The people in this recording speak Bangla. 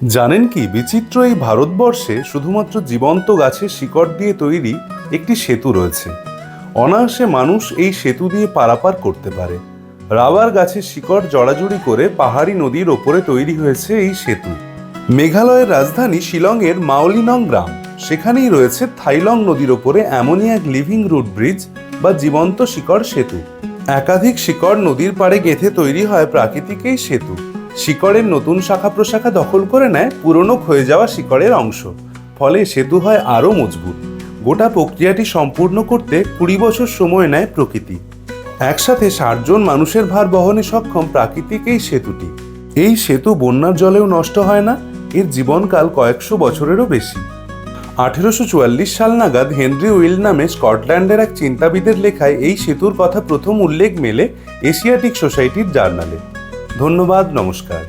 জানেন কি বিচিত্র এই ভারতবর্ষে শুধুমাত্র জীবন্ত গাছের শিকড় দিয়ে তৈরি একটি সেতু রয়েছে। অনায়াসে মানুষ এই সেতু দিয়ে পারাপার করতে পারে। রাবার গাছের শিকড় জড়াজড়ি করে পাহাড়ি নদীর ওপরে তৈরি হয়েছে এই সেতু। মেঘালয়ের রাজধানী শিলংয়ের মাওলিনং গ্রাম, সেখানেই রয়েছে থাইলং নদীর ওপরে এমনই এক লিভিং রুট ব্রিজ বা জীবন্ত শিকড় সেতু। একাধিক শিকড় নদীর পাড়ে গেঁথে তৈরি হয় প্রাকৃতিক এই সেতু। শিকড়ের নতুন শাখা প্রশাখা দখল করে নেয় পুরনো ক্ষয়ে যাওয়া শিকড়ের অংশ, ফলে সেতু হয় আরও মজবুত। গোটা প্রক্রিয়াটি সম্পূর্ণ করতে 20 বছর সময় নেয় প্রকৃতি। একসাথে 60 জন মানুষের ভার বহনে সক্ষম প্রাকৃতিক এই সেতুটি। এই সেতু বন্যার জলেও নষ্ট হয় না, এর জীবনকাল কয়েকশো বছরেরও বেশি। 1844 সাল নাগাদ হেনরি উইল নামে স্কটল্যান্ডের এক চিন্তাবিদের লেখায় এই সেতুর কথা প্রথম উল্লেখ মেলে এশিয়াটিক সোসাইটির জার্নালে। ধন্যবাদ, নমস্কার।